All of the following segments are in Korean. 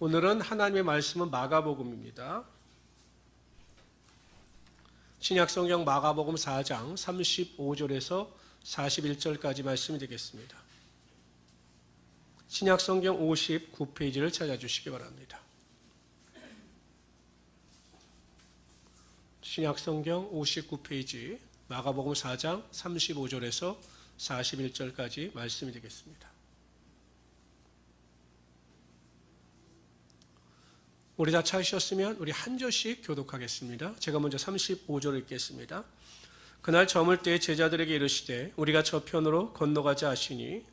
오늘은 하나님의 말씀은 마가복음입니다. 신약성경 마가복음 4장 35절에서 41절까지 말씀이 되겠습니다. 신약성경 59페이지를 찾아주시기 바랍니다. 신약성경 59페이지 마가복음 4장 35절에서 41절까지 말씀이 되겠습니다. 우리 다 찾으셨으면 우리 한 절씩 교독하겠습니다. 제가 먼저 35절을 읽겠습니다. 그날 저물 때에 제자들에게 이르시되 우리가 저편으로 건너가자 하시니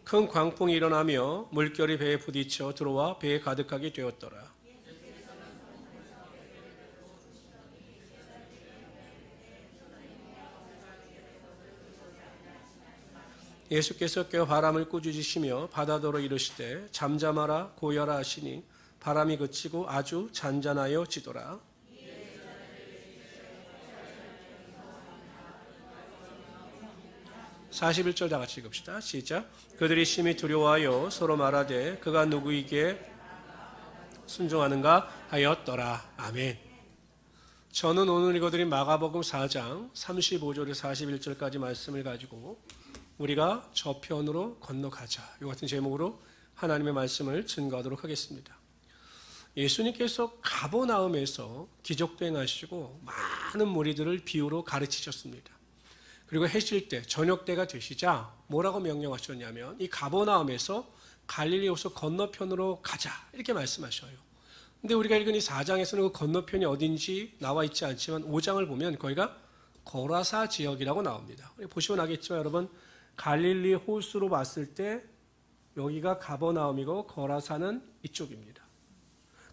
큰 광풍이 일어나며 물결이 배에 부딪혀 들어와 배에 가득하게 되었더라. 예수께서 꽤 바람을 꾸짖으시며 바다더러 이르시되 잠잠하라 고여라 하시니 바람이 그치고 아주 잔잔하여 지더라. 41절 다 같이 읽읍시다. 시작. 그들이 심히 두려워하여 서로 말하되 그가 누구에게 순종하는가 하였더라. 아멘. 저는 오늘 읽어드린 마가복음 4장 35절에서 41절까지 말씀을 가지고 우리가 저편으로 건너가자, 이 같은 제목으로 하나님의 말씀을 증거하도록 하겠습니다. 예수님께서 가버나움에서 기적도 행하시고 많은 무리들을 비유로 가르치셨습니다. 그리고 해질 때, 저녁 때가 되시자 뭐라고 명령하셨냐면 이 가버나움에서 갈릴리 호수 건너편으로 가자 이렇게 말씀하셔요. 근데 우리가 읽은 이 4장에서는 그 건너편이 어딘지 나와 있지 않지만 5장을 보면 거기가 거라사 지역이라고 나옵니다. 보시면 알겠지만 여러분, 갈릴리 호수로 봤을 때 여기가 가버나움이고 거라사는 이쪽입니다.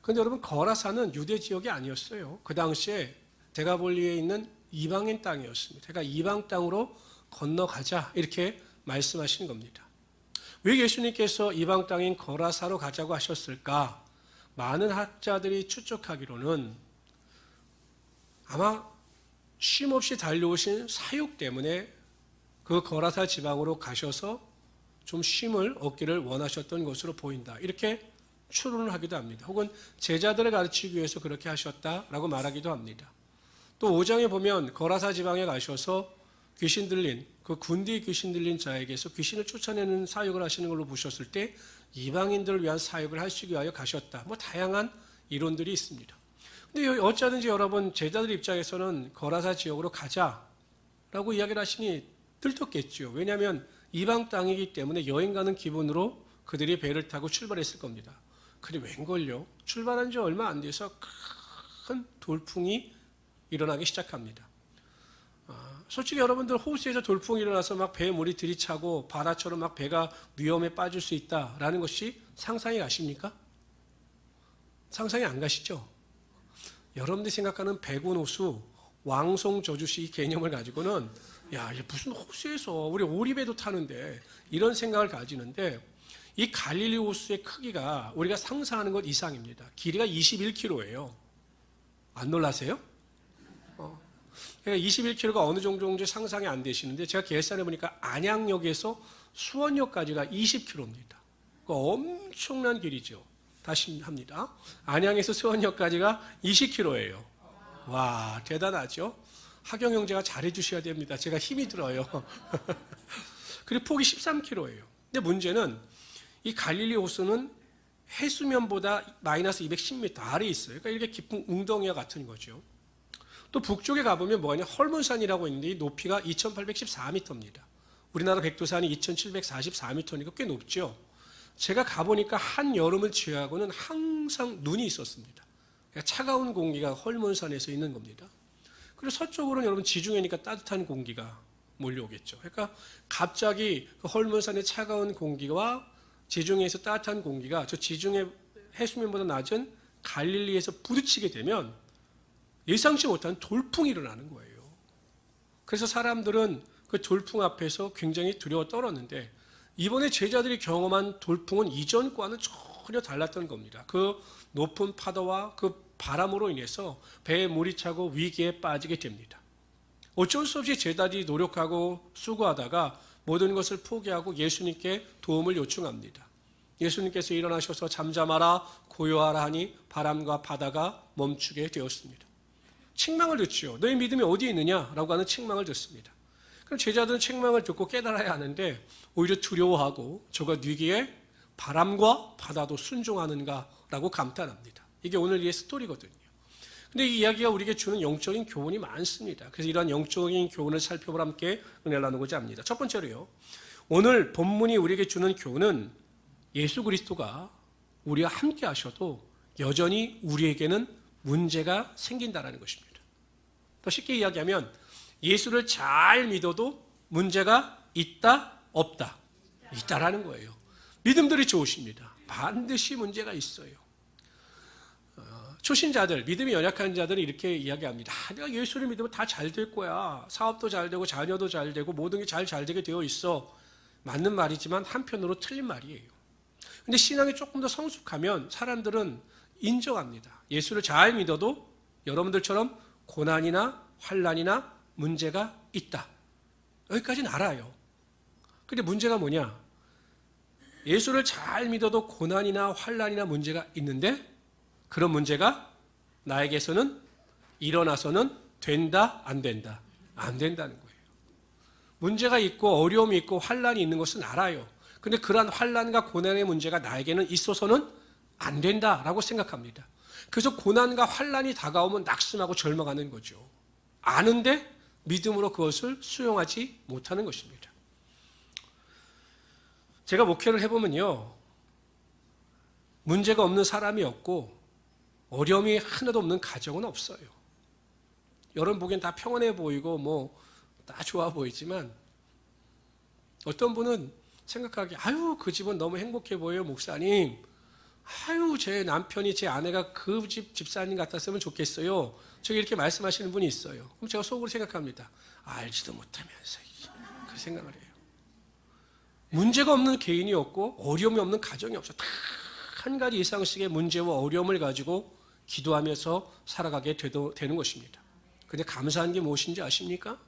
그런데 여러분, 거라사는 유대 지역이 아니었어요. 그 당시에 데가볼리에 있는 이방인 땅이었습니다. 그러니까 이방 땅으로 건너가자 이렇게 말씀하시는 겁니다. 왜 예수님께서 이방 땅인 거라사로 가자고 하셨을까? 많은 학자들이 추측하기로는 아마 쉼없이 달려오신 사육 때문에 그 거라사 지방으로 가셔서 좀 쉼을 얻기를 원하셨던 것으로 보인다, 이렇게 추론을 하기도 합니다. 혹은 제자들을 가르치기 위해서 그렇게 하셨다라고 말하기도 합니다. 또 5장에 보면 거라사 지방에 가셔서 귀신 들린, 그 군대에 귀신 들린 자에게서 귀신을 쫓아내는 사역을 하시는 걸로 보셨을 때 이방인들을 위한 사역을 하시기 위하여 가셨다, 뭐 다양한 이론들이 있습니다. 근데 어쩌든지 여러분, 제자들 입장에서는 거라사 지역으로 가자라고 이야기를 하시니 들떴겠죠. 왜냐하면 이방 땅이기 때문에 여행 가는 기분으로 그들이 배를 타고 출발했을 겁니다. 근데 웬걸요? 출발한 지 얼마 안 돼서 큰 돌풍이 일어나기 시작합니다. 솔직히 여러분들, 호수에서 돌풍이 일어나서 막 배에 물이 들이차고 바다처럼 막 배가 위험에 빠질 수 있다라는 것이 상상이 가십니까? 상상이 안 가시죠? 여러분들이 생각하는 백운 호수, 왕송 저주시 개념을 가지고는 야, 이게 무슨 호수에서 우리 오리배도 타는데, 이런 생각을 가지는데, 이 갈릴리 호수의 크기가 우리가 상상하는 것 이상입니다. 길이가 21km예요. 안 놀라세요? 그러니까 21km가 어느 정도인지 상상이 안 되시는데, 제가 계산해 보니까 안양역에서 수원역까지가 20km입니다. 엄청난 길이죠. 다시 합니다. 안양에서 수원역까지가 20km예요. 와, 대단하죠? 하경 형제가 잘해주셔야 됩니다. 제가 힘이 들어요. 그리고 폭이 13km예요. 근데 문제는 이 갈릴리 호수는 해수면보다 마이너스 210m 아래에 있어요. 그러니까 이렇게 깊은 웅덩이와 같은 거죠. 또 북쪽에 가보면 뭐냐, 헐몬산이라고 있는데 이 높이가 2814m입니다. 우리나라 백두산이 2744m니까 꽤 높죠. 제가 가보니까 한여름을 제외하고는 항상 눈이 있었습니다. 그러니까 차가운 공기가 헐몬산에서 있는 겁니다. 그리고 서쪽으로는 여러분 지중해니까 따뜻한 공기가 몰려오겠죠. 그러니까 갑자기 그 헐몬산의 차가운 공기와 지중해에서 따뜻한 공기가 저 지중해 해수면보다 낮은 갈릴리에서 부딪히게 되면 예상치 못한 돌풍이 일어나는 거예요. 그래서 사람들은 그 돌풍 앞에서 굉장히 두려워 떨었는데, 이번에 제자들이 경험한 돌풍은 이전과는 전혀 달랐던 겁니다. 그 높은 파도와 그 바람으로 인해서 배에 물이 차고 위기에 빠지게 됩니다. 어쩔 수 없이 제자들이 노력하고 수고하다가 모든 것을 포기하고 예수님께 도움을 요청합니다. 예수님께서 일어나셔서 잠잠하라 고요하라 하니 바람과 바다가 멈추게 되었습니다. 책망을 듣죠. 너희 믿음이 어디 있느냐라고 하는 책망을 듣습니다. 그럼 제자들은 책망을 듣고 깨달아야 하는데 오히려 두려워하고 저가 뉘기에 바람과 바다도 순종하는가라고 감탄합니다. 이게 오늘 이 스토리거든요. 근데 이 이야기가 우리에게 주는 영적인 교훈이 많습니다. 그래서 이러한 영적인 교훈을 살펴보라 함께 은혜를 나누고자 합니다. 첫 번째로요. 오늘 본문이 우리에게 주는 교훈은 예수 그리스도가 우리와 함께 하셔도 여전히 우리에게는 문제가 생긴다는 것입니다. 더 쉽게 이야기하면 예수를 잘 믿어도 문제가 있다, 없다? 있다라는 거예요. 믿음들이 좋으십니다. 반드시 문제가 있어요. 초신자들, 믿음이 연약한 자들은 이렇게 이야기합니다. 내가 예수를 믿으면 다 잘 될 거야. 사업도 잘 되고 자녀도 잘 되고 모든 게 잘 되게 되어 있어. 맞는 말이지만 한편으로 틀린 말이에요. 근데 신앙이 조금 더 성숙하면 사람들은 인정합니다. 예수를 잘 믿어도 여러분들처럼 고난이나 환난이나 문제가 있다. 여기까지는 알아요. 근데 문제가 뭐냐? 예수를 잘 믿어도 고난이나 환난이나 문제가 있는데 그런 문제가 나에게서는 일어나서는 된다, 안 된다? 안 된다는 거예요. 문제가 있고 어려움이 있고 환난이 있는 것은 알아요. 근데 그러한 환난과 고난의 문제가 나에게는 있어서는 안 된다라고 생각합니다. 그래서 고난과 환난이 다가오면 낙심하고 절망하는 거죠. 아는데 믿음으로 그것을 수용하지 못하는 것입니다. 제가 목회를 해보면요. 문제가 없는 사람이 없고 어려움이 하나도 없는 가정은 없어요. 여러분 보기엔 다 평안해 보이고 다 좋아 보이지만 어떤 분은 생각하기에 아유 그 집은 너무 행복해 보여요 목사님. 아유 제 남편이 제 아내가 그 집사님 같았으면 좋겠어요. 저기 이렇게 말씀하시는 분이 있어요. 그럼 제가 속으로 생각합니다. 알지도 못하면서 그 생각을 해요. 문제가 없는 개인이 없고 어려움이 없는 가정이 없어. 다 한 가지 이상씩의 문제와 어려움을 가지고 기도하면서 살아가게 되는 것입니다. 근데 감사한 게 무엇인지 아십니까?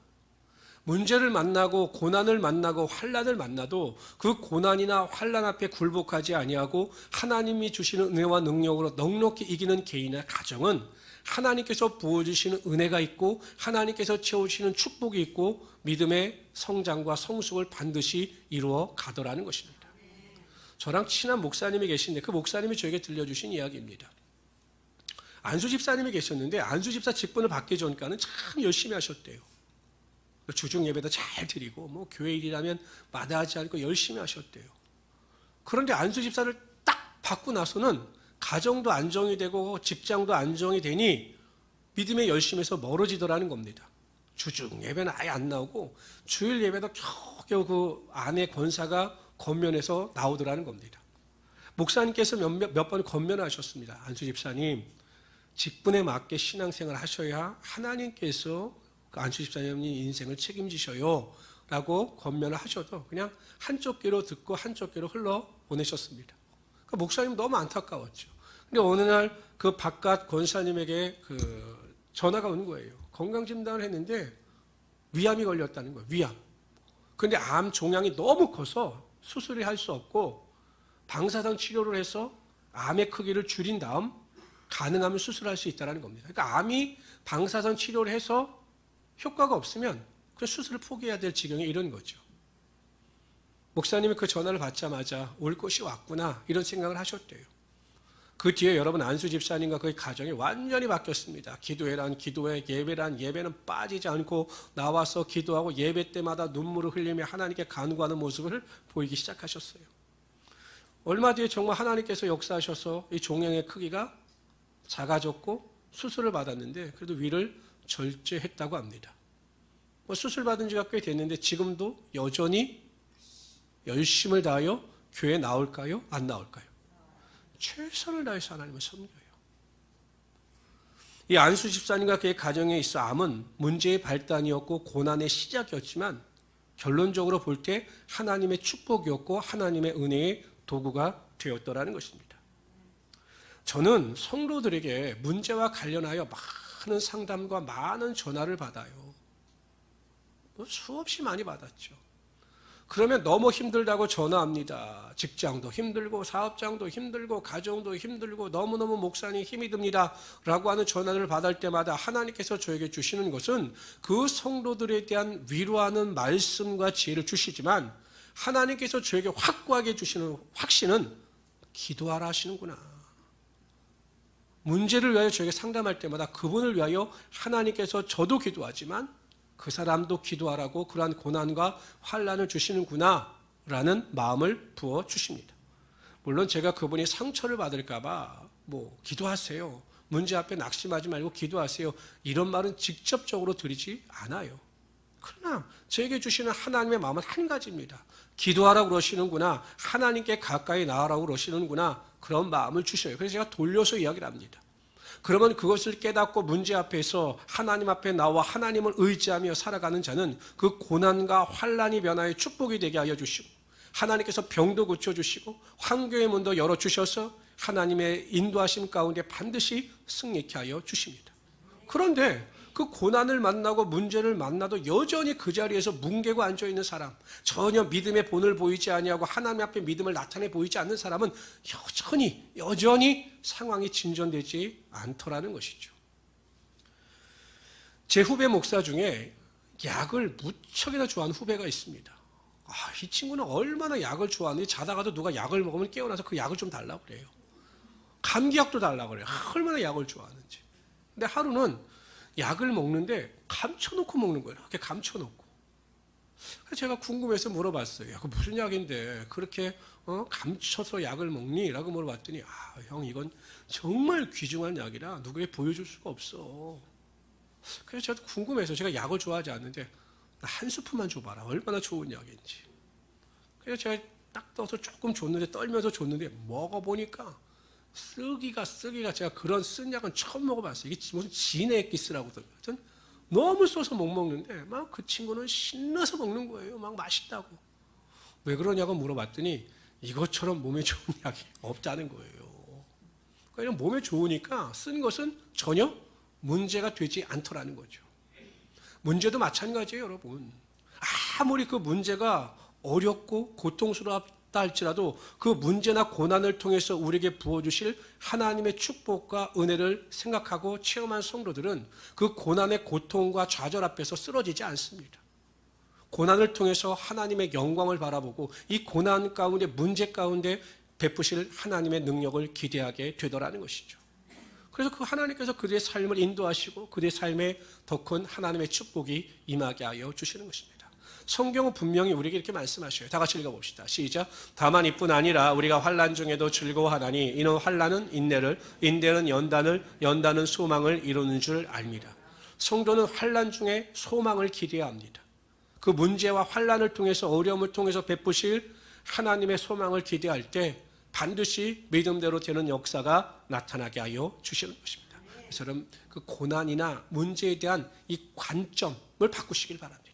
문제를 만나고 고난을 만나고 환난을 만나도 그 고난이나 환난 앞에 굴복하지 아니하고 하나님이 주시는 은혜와 능력으로 넉넉히 이기는 개인의 가정은 하나님께서 부어주시는 은혜가 있고 하나님께서 채워주시는 축복이 있고 믿음의 성장과 성숙을 반드시 이루어 가더라는 것입니다. 저랑 친한 목사님이 계신데 그 목사님이 저에게 들려주신 이야기입니다. 안수 집사님이 계셨는데 안수 집사 직분을 받기 전까지는 참 열심히 하셨대요. 주중 예배도 잘 드리고 교회 일이라면 마다하지 않고 열심히 하셨대요. 그런데 안수 집사를 딱 받고 나서는 가정도 안정이 되고 직장도 안정이 되니 믿음의 열심에서 멀어지더라는 겁니다. 주중 예배는 아예 안 나오고 주일 예배도 겨우겨우 그 아내 권사가 권면해서 나오더라는 겁니다. 목사님께서 몇 번 권면하셨습니다. 안수 집사님, 직분에 맞게 신앙생활을 하셔야 하나님께서 그 안수 집사님 인생을 책임지셔요 라고 권면을 하셔도 그냥 한쪽 귀로 듣고 한쪽 귀로 흘러 보내셨습니다. 그러니까 목사님 너무 안타까웠죠. 근데 어느 날 그 바깥 권사님에게 그 전화가 온 거예요. 건강진단을 했는데 위암이 걸렸다는 거예요. 위암. 근데 암 종양이 너무 커서 수술을 할 수 없고 방사선 치료를 해서 암의 크기를 줄인 다음 가능하면 수술할 수 있다는 겁니다. 그러니까 암이 방사선 치료를 해서 효과가 없으면 그 수술을 포기해야 될 지경에 이런 거죠. 목사님이 그 전화를 받자마자 올 것이 왔구나 이런 생각을 하셨대요. 그 뒤에 여러분 안수 집사님과 그의 가정이 완전히 바뀌었습니다. 기도회란 기도회, 예배란 예배는 빠지지 않고 나와서 기도하고 예배 때마다 눈물을 흘리며 하나님께 간구하는 모습을 보이기 시작하셨어요. 얼마 뒤에 정말 하나님께서 역사하셔서 이 종양의 크기가 작아졌고 수술을 받았는데 그래도 위를 절제했다고 합니다. 수술 받은 지가 꽤 됐는데 지금도 여전히 열심을 다하여 교회에 나올까요? 안 나올까요? 최선을 다해서 하나님을 섬겨요. 이 안수 집사님과 그의 가정에 있어 암은 문제의 발단이었고 고난의 시작이었지만 결론적으로 볼 때 하나님의 축복이었고 하나님의 은혜의 도구가 되었더라는 것입니다. 저는 성도들에게 문제와 관련하여 많은 상담과 많은 전화를 받아요. 수없이 많이 받았죠. 그러면 너무 힘들다고 전화합니다. 직장도 힘들고 사업장도 힘들고 가정도 힘들고 너무너무 목사님 힘이 듭니다 라고 하는 전화를 받을 때마다 하나님께서 저에게 주시는 것은 그 성도들에 대한 위로하는 말씀과 지혜를 주시지만 하나님께서 저에게 확고하게 주시는 확신은 기도하라 하시는구나. 문제를 위하여 저에게 상담할 때마다 그분을 위하여 하나님께서 저도 기도하지만 그 사람도 기도하라고 그러한 고난과 환난을 주시는구나 라는 마음을 부어주십니다. 물론 제가 그분이 상처를 받을까 봐 기도하세요, 문제 앞에 낙심하지 말고 기도하세요, 이런 말은 직접적으로 드리지 않아요. 그러나 저에게 주시는 하나님의 마음은 한 가지입니다. 기도하라고 그러시는구나, 하나님께 가까이 나아라고 그러시는구나, 그런 마음을 주셔요. 그래서 제가 돌려서 이야기를 합니다. 그러면 그것을 깨닫고 문제 앞에서 하나님 앞에 나와 하나님을 의지하며 살아가는 자는 그 고난과 환난이 변화의 축복이 되게 하여 주시고, 하나님께서 병도 고쳐주시고 환경의 문도 열어주셔서 하나님의 인도하심 가운데 반드시 승리케 하여 주십니다. 그런데 그 고난을 만나고 문제를 만나도 여전히 그 자리에서 뭉개고 앉아있는 사람, 전혀 믿음의 본을 보이지 아니하고 하나님 앞에 믿음을 나타내 보이지 않는 사람은 여전히 상황이 진전되지 않더라는 것이죠. 제 후배 목사 중에 약을 무척이나 좋아하는 후배가 있습니다. 이 친구는 얼마나 약을 좋아하는지 자다가도 누가 약을 먹으면 깨어나서 그 약을 좀 달라고 그래요. 감기약도 달라고 그래요. 얼마나 약을 좋아하는지. 근데 하루는 약을 먹는데 감춰놓고 먹는 거예요. 이렇게 감춰놓고. 그래서 제가 궁금해서 물어봤어요. 그 무슨 약인데 그렇게 감춰서 약을 먹니? 라고 물어봤더니 형, 이건 정말 귀중한 약이라 누구에게 보여줄 수가 없어. 그래서 저도 궁금해서, 제가 약을 좋아하지 않는데 한 스푼만 줘봐라, 얼마나 좋은 약인지. 그래서 제가 딱 떠서 조금 줬는데, 떨면서 줬는데 먹어보니까 쓰기가 제가 그런 쓴 약은 처음 먹어봤어요. 이게 무슨 진의 엑기스라고 하여튼 너무 써서 못 먹는데 막 그 친구는 신나서 먹는 거예요. 막 맛있다고. 왜 그러냐고 물어봤더니 이것처럼 몸에 좋은 약이 없다는 거예요. 그러니까 몸에 좋으니까 쓴 것은 전혀 문제가 되지 않더라는 거죠. 문제도 마찬가지예요, 여러분. 아무리 그 문제가 어렵고 고통스럽다 할지라도 그 문제나 고난을 통해서 우리에게 부어주실 하나님의 축복과 은혜를 생각하고 체험한 성도들은 그 고난의 고통과 좌절 앞에서 쓰러지지 않습니다. 고난을 통해서 하나님의 영광을 바라보고 이 고난 가운데, 문제 가운데 베푸실 하나님의 능력을 기대하게 되더라는 것이죠. 그래서 그 하나님께서 그들의 삶을 인도하시고 그들의 삶에 더 큰 하나님의 축복이 임하게 하여 주시는 것입니다. 성경은 분명히 우리에게 이렇게 말씀하셔요. 다 같이 읽어봅시다. 시작. 다만 이뿐 아니라 우리가 환난 중에도 즐거워하나니 이는 환난은 인내를, 인내는 연단을, 연단은 소망을 이루는 줄 압니다. 성도는 환난 중에 소망을 기대해야 합니다. 그 문제와 환난을 통해서, 어려움을 통해서 베푸실 하나님의 소망을 기대할 때 반드시 믿음대로 되는 역사가 나타나게 하여 주시는 것입니다. 그래서 여러분, 그 고난이나 문제에 대한 이 관점을 바꾸시길 바랍니다.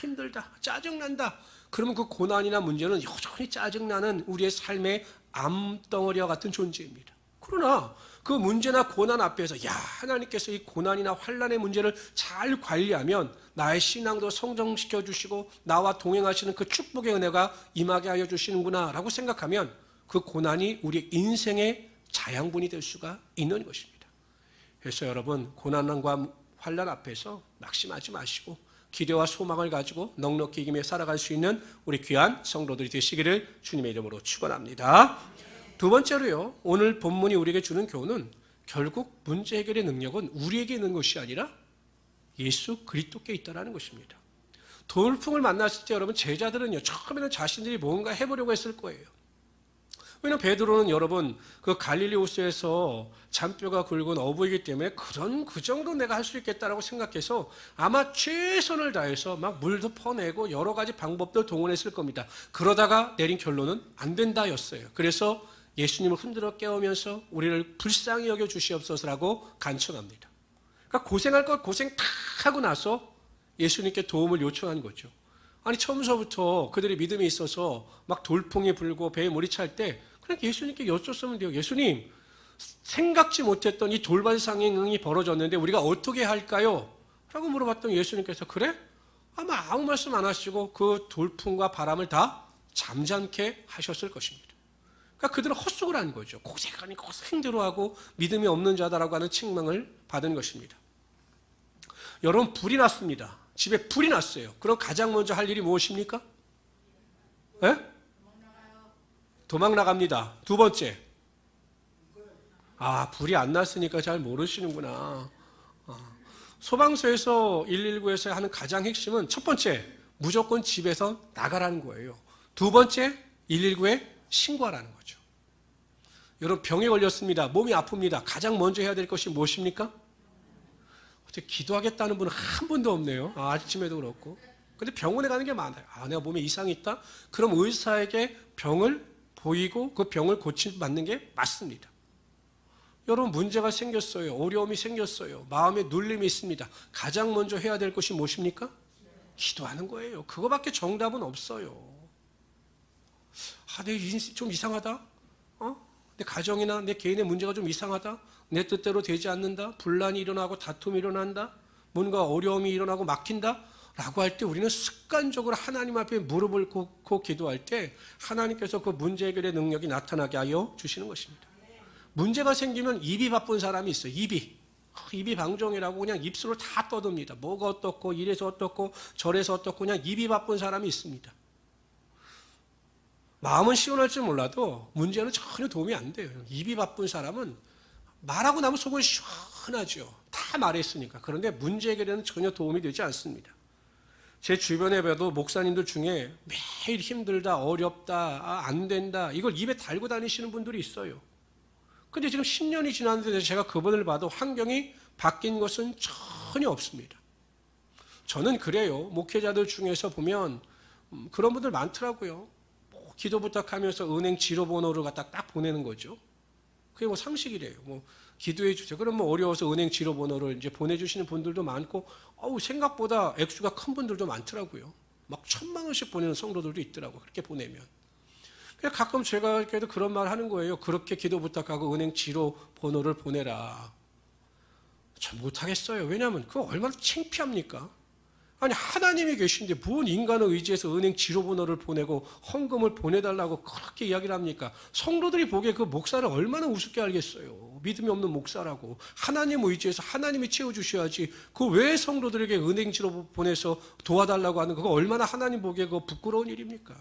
힘들다, 짜증난다. 그러면 그 고난이나 문제는 여전히 짜증나는 우리의 삶의 암덩어리와 같은 존재입니다. 그러나 그 문제나 고난 앞에서 하나님께서 이 고난이나 환난의 문제를 잘 관리하면 나의 신앙도 성장시켜 주시고 나와 동행하시는 그 축복의 은혜가 임하게 하여 주시는구나 라고 생각하면 그 고난이 우리 인생의 자양분이 될 수가 있는 것입니다. 그래서 여러분, 고난과 환난 앞에서 낙심하지 마시고 기대와 소망을 가지고 넉넉히 이기며 살아갈 수 있는 우리 귀한 성도들이 되시기를 주님의 이름으로 축원합니다. 두 번째로요, 오늘 본문이 우리에게 주는 교훈은 결국 문제 해결의 능력은 우리에게 있는 것이 아니라 예수 그리스도께 있다는 것입니다. 돌풍을 만났을 때 여러분, 제자들은요, 처음에는 자신들이 뭔가 해보려고 했을 거예요. 왜냐하면 베드로는 여러분, 그 갈릴리 호수에서 잔뼈가 굵은 어부이기 때문에 그 정도 내가 할 수 있겠다라고 생각해서 아마 최선을 다해서 막 물도 퍼내고 여러 가지 방법들 동원했을 겁니다. 그러다가 내린 결론은 안 된다였어요. 그래서 예수님을 흔들어 깨우면서 우리를 불쌍히 여겨 주시옵소서라고 간청합니다. 그러니까 고생할 것 고생 다 하고 나서 예수님께 도움을 요청한 거죠. 아니, 처음서부터 그들의 믿음이 있어서 막 돌풍이 불고 배에 물이 찰 때 그냥 예수님께 여쭙으면 돼요. 예수님, 생각지 못했던 이 돌발 상황이 벌어졌는데 우리가 어떻게 할까요? 라고 물어봤더니 예수님께서, 그래? 아마 아무 말씀 안 하시고 그 돌풍과 바람을 다 잠잠케 하셨을 것입니다. 그러니까 그들은 헛속을 한 거죠. 고생하니 고생대로하고 믿음이 없는 자다라고 하는 책망을 받은 것입니다. 여러분, 불이 났습니다. 집에 불이 났어요. 그럼 가장 먼저 할 일이 무엇입니까? 예? 도망 나갑니다. 두 번째, 불이 안 났으니까 잘 모르시는구나. 소방서에서 119에서 하는 가장 핵심은 첫 번째, 무조건 집에서 나가라는 거예요. 두 번째, 119에 신고하라는 거죠. 여러분, 병에 걸렸습니다. 몸이 아픕니다. 가장 먼저 해야 될 것이 무엇입니까? 어떻게 기도하겠다는 분은 한 분도 없네요. 아침에도 그렇고. 근데 병원에 가는 게 많아요. 내가 몸에 이상이 있다? 그럼 의사에게 병을 보이고 그 병을 고침받는 게 맞습니다. 여러분, 문제가 생겼어요. 어려움이 생겼어요. 마음에 눌림이 있습니다. 가장 먼저 해야 될 것이 무엇입니까? 기도하는 거예요. 그거밖에 정답은 없어요. 내 인생 좀 이상하다? 내 가정이나 내 개인의 문제가 좀 이상하다? 내 뜻대로 되지 않는다? 분란이 일어나고 다툼이 일어난다? 뭔가 어려움이 일어나고 막힌다? 라고 할 때 우리는 습관적으로 하나님 앞에 무릎을 꿇고 기도할 때 하나님께서 그 문제 해결의 능력이 나타나게 하여 주시는 것입니다. 문제가 생기면 입이 바쁜 사람이 있어요. 입이 방종이라고 그냥 입술을 다 떠듭니다. 뭐가 어떻고 이래서 어떻고 저래서 어떻고 그냥 입이 바쁜 사람이 있습니다. 마음은 시원할지 몰라도 문제는 전혀 도움이 안 돼요. 입이 바쁜 사람은 말하고 나면 속은 시원하죠. 다 말했으니까. 그런데 문제 해결에는 전혀 도움이 되지 않습니다. 제 주변에 봐도 목사님들 중에 매일 힘들다, 어렵다, 안 된다 이걸 입에 달고 다니시는 분들이 있어요. 근데 지금 10년이 지났는데 제가 그분을 봐도 환경이 바뀐 것은 전혀 없습니다. 저는 그래요. 목회자들 중에서 보면 그런 분들 많더라고요. 기도 부탁하면서 은행 지로번호를 갖다 딱 보내는 거죠. 그게 상식이래요. 기도해 주세요. 그럼 어려워서 은행 지로번호를 이제 보내주시는 분들도 많고, 생각보다 액수가 큰 분들도 많더라고요. 막 1,000만 원씩 보내는 성도들도 있더라고요. 그렇게 보내면. 가끔 제가 그래도 그런 말 하는 거예요. 그렇게 기도 부탁하고 은행 지로번호를 보내라. 전 못하겠어요. 왜냐하면 그거 얼마나 창피합니까? 하나님이 계신데 뭔 인간을 의지해서 은행 지로번호를 보내고 헌금을 보내달라고 그렇게 이야기를 합니까? 성도들이 보기에 그 목사를 얼마나 우습게 알겠어요. 믿음이 없는 목사라고. 하나님 의지해서 하나님이 채워주셔야지. 그 왜 성도들에게 은행 지로 보내서 도와달라고 하는 그거 얼마나 하나님 보기에 그거 부끄러운 일입니까?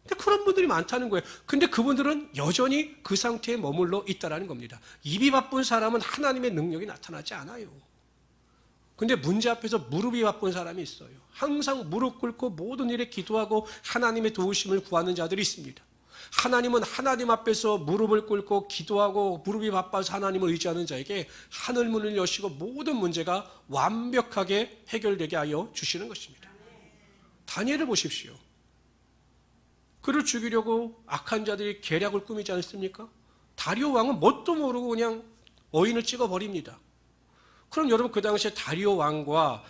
근데 그런 분들이 많다는 거예요. 근데 그분들은 여전히 그 상태에 머물러 있다는 겁니다. 입이 바쁜 사람은 하나님의 능력이 나타나지 않아요. 근데 문제 앞에서 무릎이 바쁜 사람이 있어요. 항상 무릎 꿇고 모든 일에 기도하고 하나님의 도우심을 구하는 자들이 있습니다. 하나님은 하나님 앞에서 무릎을 꿇고 기도하고 무릎이 바빠서 하나님을 의지하는 자에게 하늘문을 여시고 모든 문제가 완벽하게 해결되게 하여 주시는 것입니다. 다니엘을 보십시오. 그를 죽이려고 악한 자들이 계략을 꾸미지 않습니까? 다리오 왕은 뭣도 모르고 그냥 어인을 찍어버립니다. 그럼 여러분, 그 당시에 다리오 왕과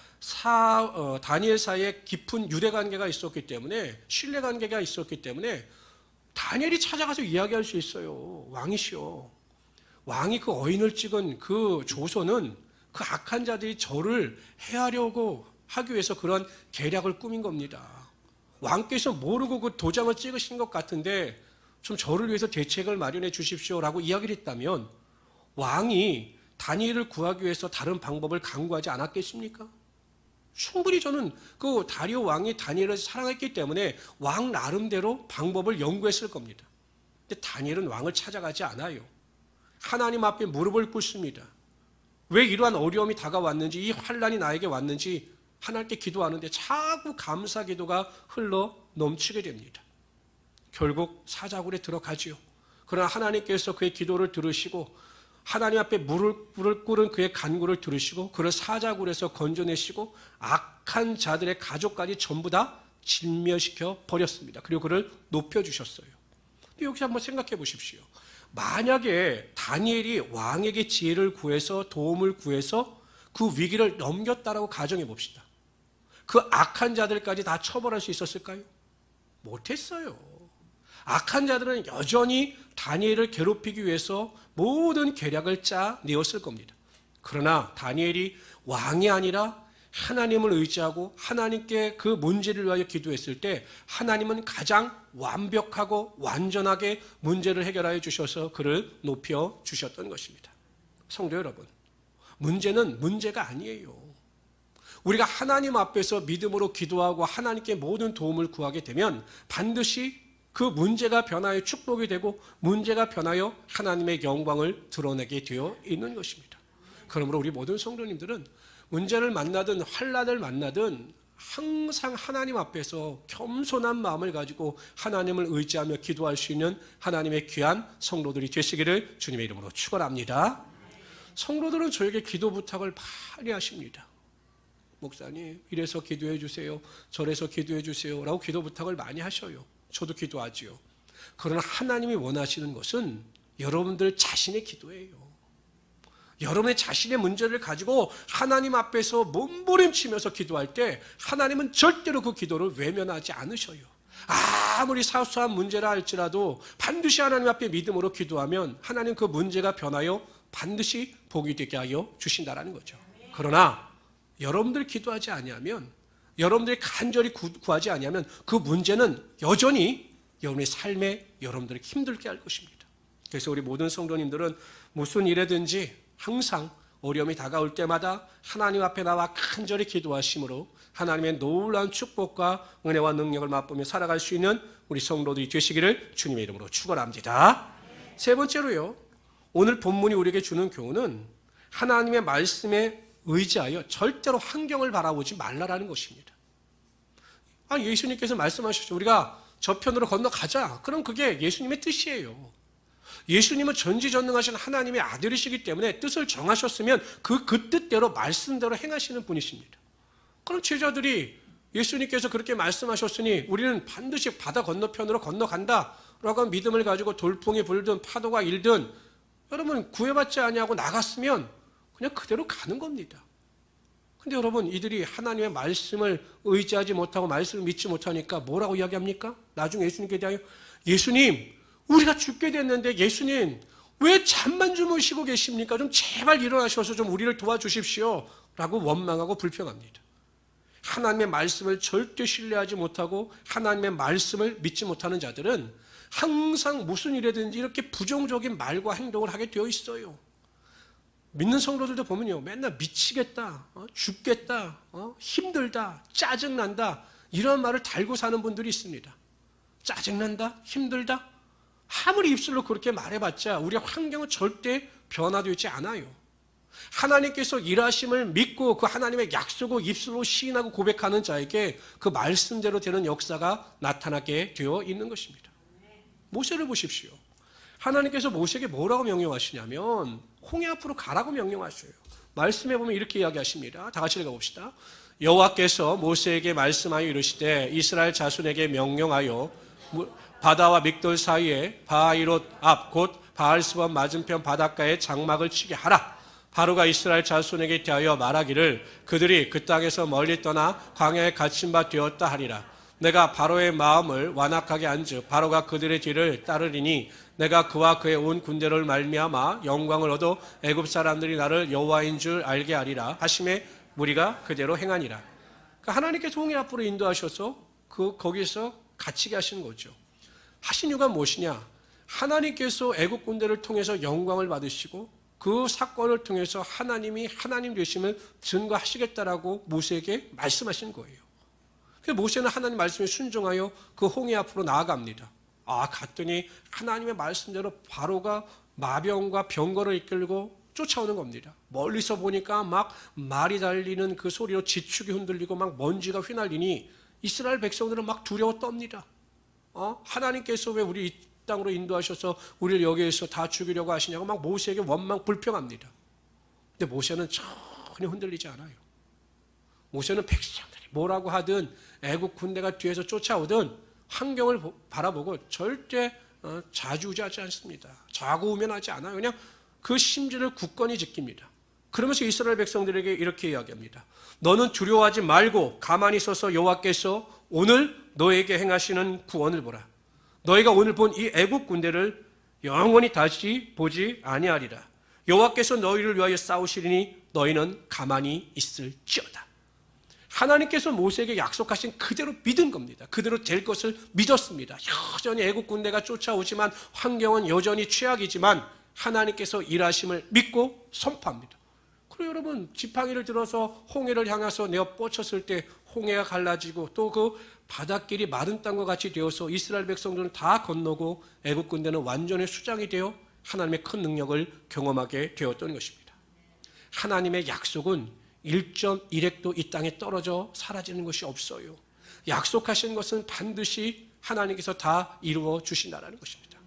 다니엘 사이에 깊은 유대관계가 있었기 때문에, 신뢰관계가 있었기 때문에 다니엘이 찾아가서 이야기할 수 있어요. 왕이시오. 왕이 그 어인을 찍은 그 조선은 그 악한 자들이 저를 해하려고 하기 위해서 그런 계략을 꾸민 겁니다. 왕께서 모르고 그 도장을 찍으신 것 같은데 좀 저를 위해서 대책을 마련해 주십시오라고 이야기를 했다면 왕이 다니엘을 구하기 위해서 다른 방법을 강구하지 않았겠습니까? 충분히 저는 그 다리오 왕이 다니엘을 사랑했기 때문에 왕 나름대로 방법을 연구했을 겁니다. 근데 다니엘은 왕을 찾아가지 않아요. 하나님 앞에 무릎을 꿇습니다. 왜 이러한 어려움이 다가왔는지, 이 환란이 나에게 왔는지 하나님께 기도하는데 자꾸 감사 기도가 흘러 넘치게 됩니다. 결국 사자굴에 들어가지요. 그러나 하나님께서 그의 기도를 들으시고 하나님 앞에 무릎을 꿇은 그의 간구를 들으시고 그를 사자굴에서 건져내시고 악한 자들의 가족까지 전부 다 진멸시켜 버렸습니다. 그리고 그를 높여주셨어요. 여기서 한번 생각해 보십시오. 만약에 다니엘이 왕에게 지혜를 구해서 도움을 구해서 그 위기를 넘겼다라고 가정해 봅시다. 그 악한 자들까지 다 처벌할 수 있었을까요? 못했어요. 악한 자들은 여전히 다니엘을 괴롭히기 위해서 모든 계략을 짜내었을 겁니다. 그러나 다니엘이 왕이 아니라 하나님을 의지하고 하나님께 그 문제를 위하여 기도했을 때 하나님은 가장 완벽하고 완전하게 문제를 해결하여 주셔서 그를 높여 주셨던 것입니다. 성도 여러분, 문제는 문제가 아니에요. 우리가 하나님 앞에서 믿음으로 기도하고 하나님께 모든 도움을 구하게 되면 반드시 그 문제가 변하여 축복이 되고 문제가 변하여 하나님의 영광을 드러내게 되어 있는 것입니다. 그러므로 우리 모든 성도님들은 문제를 만나든 환난을 만나든 항상 하나님 앞에서 겸손한 마음을 가지고 하나님을 의지하며 기도할 수 있는 하나님의 귀한 성도들이 되시기를 주님의 이름으로 축원합니다. 성도들은 저에게 기도 부탁을 많이 하십니다. 목사님, 이래서 기도해 주세요, 저래서 기도해 주세요 라고 기도 부탁을 많이 하셔요. 저도 기도하지요. 그러나 하나님이 원하시는 것은 여러분들 자신의 기도예요. 여러분의 자신의 문제를 가지고 하나님 앞에서 몸부림치면서 기도할 때 하나님은 절대로 그 기도를 외면하지 않으셔요. 아무리 사소한 문제라 할지라도 반드시 하나님 앞에 믿음으로 기도하면 하나님 그 문제가 변하여 반드시 복이 되게 하여 주신다는 거죠. 그러나 여러분들이 기도하지 아니하면, 여러분들이 간절히 구하지 아니하면 그 문제는 여전히 여러분의 삶에 여러분들을 힘들게 할 것입니다. 그래서 우리 모든 성도님들은 무슨 일이든지 항상 어려움이 다가올 때마다 하나님 앞에 나와 간절히 기도하심으로 하나님의 놀라운 축복과 은혜와 능력을 맛보며 살아갈 수 있는 우리 성도들이 되시기를 주님의 이름으로 축원합니다. 세 번째로요, 오늘 본문이 우리에게 주는 교훈은 하나님의 말씀에 의지하여 절대로 환경을 바라보지 말라라는 것입니다. 예수님께서 말씀하셨죠. 우리가 저편으로 건너가자. 그럼 그게 예수님의 뜻이에요. 예수님은 전지전능하신 하나님의 아들이시기 때문에 뜻을 정하셨으면 그 뜻대로 말씀대로 행하시는 분이십니다. 그럼 제자들이 예수님께서 그렇게 말씀하셨으니 우리는 반드시 바다 건너편으로 건너간다라고 믿음을 가지고 돌풍이 불든 파도가 일든 여러분 구애받지 아니하고 나갔으면 그냥 그대로 가는 겁니다. 근데 여러분, 이들이 하나님의 말씀을 의지하지 못하고 말씀을 믿지 못하니까 뭐라고 이야기합니까? 나중에 예수님께 대하여, 예수님, 우리가 죽게 됐는데 예수님 왜 잠만 주무시고 계십니까? 좀 제발 일어나셔서 좀 우리를 도와주십시오 라고 원망하고 불평합니다. 하나님의 말씀을 절대 신뢰하지 못하고 하나님의 말씀을 믿지 못하는 자들은 항상 무슨 일이든지 이렇게 부정적인 말과 행동을 하게 되어 있어요. 믿는 성도들도 보면요, 맨날 미치겠다, 죽겠다, 힘들다, 짜증난다 이런 말을 달고 사는 분들이 있습니다. 짜증난다, 힘들다, 아무리 입술로 그렇게 말해봤자 우리의 환경은 절대 변화되지 않아요. 하나님께서 일하심을 믿고 그 하나님의 약속을 입술로 시인하고 고백하는 자에게 그 말씀대로 되는 역사가 나타나게 되어 있는 것입니다. 모세를 보십시오. 하나님께서 모세에게 뭐라고 명령하시냐면 홍해 앞으로 가라고 명령하셔요. 말씀해 보면 이렇게 이야기하십니다. 다 같이 읽어봅시다. 여호와께서 모세에게 말씀하여 이르시되 이스라엘 자손에게 명령하여 바다와 믹돌 사이에 바하이롯 앞 곧 바알스번 맞은편 바닷가에 장막을 치게 하라. 바로가 이스라엘 자손에게 대하여 말하기를 그들이 그 땅에서 멀리 떠나 광야에 갇힌 바 되었다 하리라. 내가 바로의 마음을 완악하게 한즉 바로가 그들의 뒤를 따르리니 내가 그와 그의 온 군대를 말미암아 영광을 얻어 애굽 사람들이 나를 여호와인 줄 알게 하리라 하심에 무리가 그대로 행하니라. 그러니까 하나님께서 홍해 앞으로 인도하셔서 거기서 갇히게 하시는 거죠. 하신 이유가 무엇이냐? 하나님께서 애굽 군대를 통해서 영광을 받으시고 그 사건을 통해서 하나님이 하나님 되심을 증거하시겠다라고 모세에게 말씀하신 거예요. 그래서 모세는 하나님 말씀에 순종하여 그 홍해 앞으로 나아갑니다. 갔더니 하나님의 말씀대로 바로가 마병과 병거를 이끌고 쫓아오는 겁니다. 멀리서 보니까 막 말이 달리는 그 소리로 지축이 흔들리고 막 먼지가 휘날리니 이스라엘 백성들은 막 두려워 떱니다. 하나님께서 왜 우리 이 땅으로 인도하셔서 우리를 여기에서 다 죽이려고 하시냐고 막 모세에게 원망 불평합니다. 근데 모세는 전혀 흔들리지 않아요. 모세는 백성들이 뭐라고 하든 애국 군대가 뒤에서 쫓아오든 환경을 바라보고 절대 좌지우지하지 않습니다. 좌고우면하지 않아요. 그냥 그 심지를 굳건히 지킵니다. 그러면서 이스라엘 백성들에게 이렇게 이야기합니다. 너는 두려워하지 말고 가만히 서서 여호와께서 오늘 너에게 행하시는 구원을 보라. 너희가 오늘 본 이 애국 군대를 영원히 다시 보지 아니하리라. 여호와께서 너희를 위하여 싸우시리니 너희는 가만히 있을지어다. 하나님께서 모세에게 약속하신 그대로 믿은 겁니다. 그대로 될 것을 믿었습니다. 여전히 애국 군대가 쫓아오지만 환경은 여전히 최악이지만 하나님께서 일하심을 믿고 선포합니다. 그리고 여러분, 지팡이를 들어서 홍해를 향해서 내어 뻗쳤을 때 홍해가 갈라지고 또 그 바닷길이 마른 땅과 같이 되어서 이스라엘 백성들은 다 건너고 애국 군대는 완전히 수장이 되어 하나님의 큰 능력을 경험하게 되었던 것입니다. 하나님의 약속은 1.1획도 이 땅에 떨어져 사라지는 것이 없어요. 약속하신 것은 반드시 하나님께서 다 이루어 주신다는 것입니다.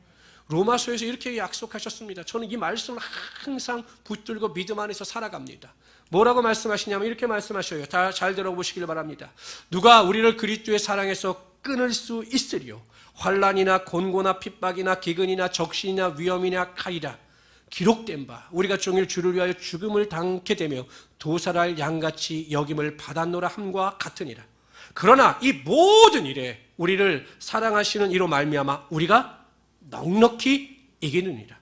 로마서에서 이렇게 약속하셨습니다. 저는 이 말씀을 항상 붙들고 믿음 안에서 살아갑니다. 뭐라고 말씀하시냐면 이렇게 말씀하셔요. 다 잘 들어보시길 바랍니다. 누가 우리를 그리스도의 사랑에서 끊을 수 있으리요? 환난이나 곤고나 핍박이나 기근이나 적신이나 위험이나 칼이라 기록된 바 우리가 종일 주를 위하여 죽음을 당케 되며 도살할 양같이 여김을 받았노라 함과 같으니라. 그러나 이 모든 일에 우리를 사랑하시는 이로 말미암아 우리가 넉넉히 이기느니라.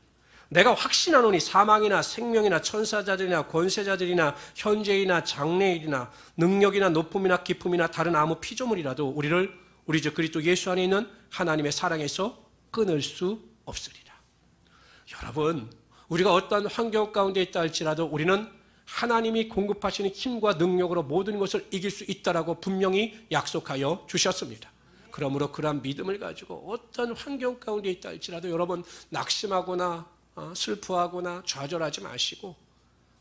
내가 확신하노니 사망이나 생명이나 천사자들이나 권세자들이나 현재이나 장래일이나 능력이나 높음이나 깊음이나 다른 아무 피조물이라도 우리를 우리 저 그리스도 예수 안에 있는 하나님의 사랑에서 끊을 수 없으리라. 여러분, 우리가 어떠한 환경 가운데 있다 할지라도 우리는 하나님이 공급하시는 힘과 능력으로 모든 것을 이길 수 있다라고 분명히 약속하여 주셨습니다. 그러므로 그러한 믿음을 가지고 어떤 환경 가운데 있다 할지라도 여러분 낙심하거나 슬퍼하거나 좌절하지 마시고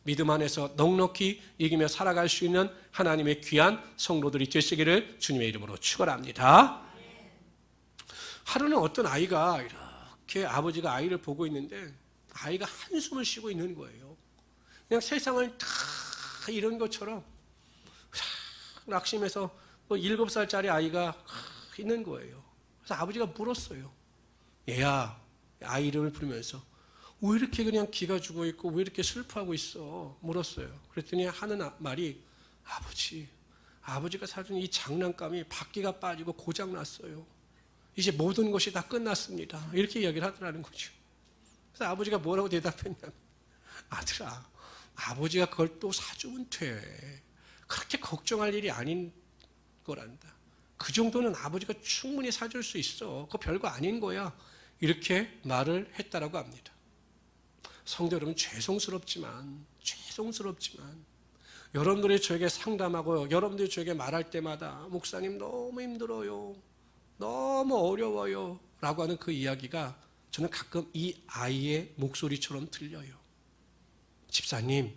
믿음 안에서 넉넉히 이기며 살아갈 수 있는 하나님의 귀한 성도들이 되시기를 주님의 이름으로 축원합니다. 하루는 어떤 아이가 이렇게 아버지가 아이를 보고 있는데 아이가 한숨을 쉬고 있는 거예요. 그냥 세상을 다 이런 것처럼 낙심해서 7살짜리 아이가 있는 거예요. 그래서 아버지가 물었어요. 얘야, 아이 이름을 부르면서 왜 이렇게 그냥 기가 죽어 있고 왜 이렇게 슬퍼하고 있어? 물었어요. 그랬더니 하는 말이 아버지가 사준 이 장난감이 바퀴가 빠지고 고장났어요. 이제 모든 것이 다 끝났습니다. 이렇게 이야기를 하더라는 거죠. 그래서 아버지가 뭐라고 대답했냐면 아들아, 아버지가 그걸 또 사주면 돼. 그렇게 걱정할 일이 아닌 거란다. 그 정도는 아버지가 충분히 사줄 수 있어. 그거 별거 아닌 거야. 이렇게 말을 했다라고 합니다. 성도 여러분, 죄송스럽지만 여러분들이 저에게 상담하고 여러분들이 저에게 말할 때마다 목사님 너무 힘들어요, 너무 어려워요 라고 하는 그 이야기가 저는 가끔 이 아이의 목소리처럼 들려요. 집사님,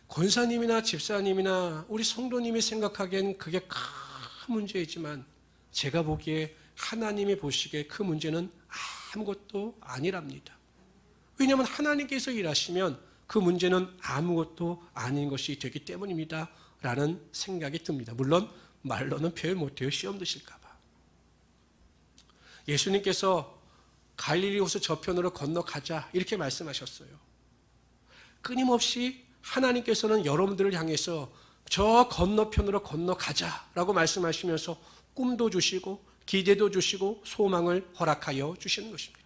권사님이나 집사님이나 우리 성도님이 생각하기엔 그게 큰 문제이지만 제가 보기에 하나님이 보시기에 그 문제는 아무것도 아니랍니다. 왜냐하면 하나님께서 일하시면 그 문제는 아무것도 아닌 것이 되기 때문입니다 라는 생각이 듭니다. 물론 말로는 표현 못해요. 시험 드실까 봐. 예수님께서 갈릴리 호수 저편으로 건너가자 이렇게 말씀하셨어요. 끊임없이 하나님께서는 여러분들을 향해서 저 건너편으로 건너가자라고 말씀하시면서 꿈도 주시고 기대도 주시고 소망을 허락하여 주시는 것입니다.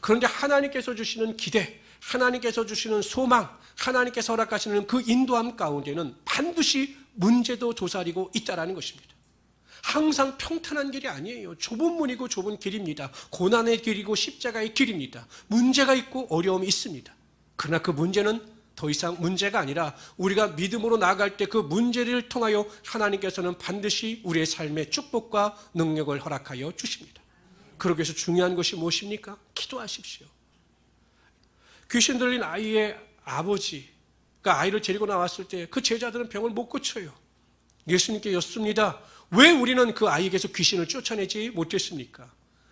그런데 하나님께서 주시는 기대, 하나님께서 주시는 소망, 하나님께서 허락하시는 그 인도함 가운데는 반드시 문제도 도사리고 있다는 것입니다. 항상 평탄한 길이 아니에요. 좁은 문이고 좁은 길입니다. 고난의 길이고 십자가의 길입니다. 문제가 있고 어려움이 있습니다. 그러나 그 문제는 더 이상 문제가 아니라 우리가 믿음으로 나아갈 때 그 문제를 통하여 하나님께서는 반드시 우리의 삶에 축복과 능력을 허락하여 주십니다. 그러기 위해서 중요한 것이 무엇입니까? 기도하십시오. 귀신 들린 아이의 아버지가 아이를 데리고 나왔을 때 그 제자들은 병을 못 고쳐요. 예수님께 여쭙습니다. 왜 우리는 그 아이에게서 귀신을 쫓아내지 못했습니까?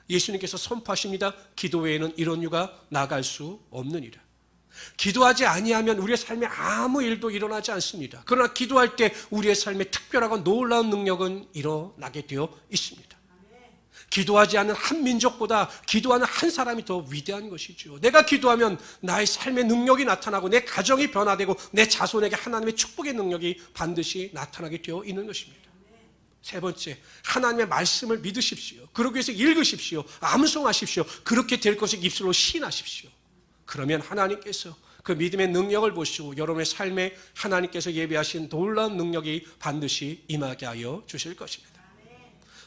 예수님께서 선포하십니다. 기도 외에는 이런 이유가 나갈 수 없느니라. 기도하지 아니하면 우리의 삶에 아무 일도 일어나지 않습니다. 그러나 기도할 때 우리의 삶에 특별하고 놀라운 능력은 일어나게 되어 있습니다. 기도하지 않는 한 민족보다 기도하는 한 사람이 더 위대한 것이죠. 내가 기도하면 나의 삶의 능력이 나타나고 내 가정이 변화되고 내 자손에게 하나님의 축복의 능력이 반드시 나타나게 되어 있는 것입니다. 세 번째, 하나님의 말씀을 믿으십시오. 그러기 위해서 읽으십시오. 암송하십시오. 그렇게 될 것을 입술로 시인하십시오. 그러면 하나님께서 그 믿음의 능력을 보시고 여러분의 삶에 하나님께서 예비하신 놀라운 능력이 반드시 임하게 하여 주실 것입니다.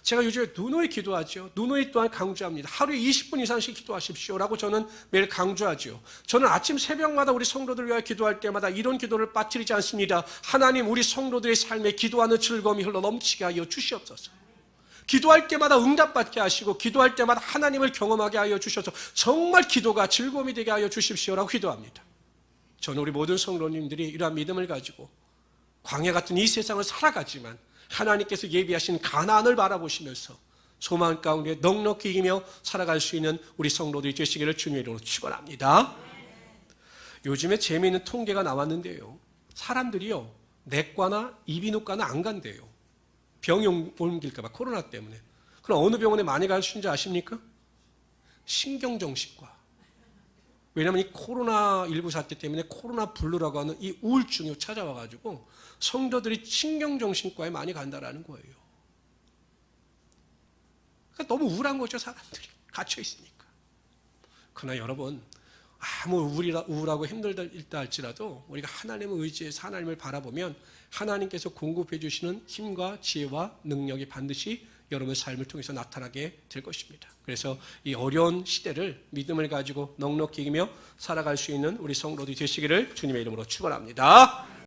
제가 요즘에 누누이 기도하죠. 누누이 또한 강조합니다. 하루에 20분 이상씩 기도하십시오라고 저는 매일 강조하죠. 저는 아침 새벽마다 우리 성도들을 위하여 기도할 때마다 이런 기도를 빠뜨리지 않습니다. 하나님, 우리 성도들의 삶에 기도하는 즐거움이 흘러 넘치게 하여 주시옵소서. 기도할 때마다 응답받게 하시고 기도할 때마다 하나님을 경험하게 하여 주셔서 정말 기도가 즐거움이 되게 하여 주십시오라고 기도합니다. 저는 우리 모든 성도님들이 이러한 믿음을 가지고 광야 같은 이 세상을 살아가지만 하나님께서 예비하신 가나안을 바라보시면서 소망 가운데 넉넉히 이기며 살아갈 수 있는 우리 성도들이 되시기를 주님의 이름으로 축원합니다. 요즘에 재미있는 통계가 나왔는데요, 사람들이요 내과나 이비인후과는 안 간대요. 병이 옮길까 봐, 코로나 때문에. 그럼 어느 병원에 많이 갈 수 있는지 아십니까? 신경정신과. 왜냐하면 이 코로나19 사태 때문에 코로나 블루라고 하는 이 우울증이 찾아와가지고 성도들이 신경정신과에 많이 간다라는 거예요. 그러니까 너무 우울한 거죠, 사람들이. 갇혀 있으니까. 그러나 여러분, 아무 우울하고 힘들다 할지라도 우리가 하나님을 의지해서 하나님을 바라보면 하나님께서 공급해 주시는 힘과 지혜와 능력이 반드시 여러분의 삶을 통해서 나타나게 될 것입니다. 그래서 이 어려운 시대를 믿음을 가지고 넉넉히 이기며 살아갈 수 있는 우리 성도들이 되시기를 주님의 이름으로 축원합니다.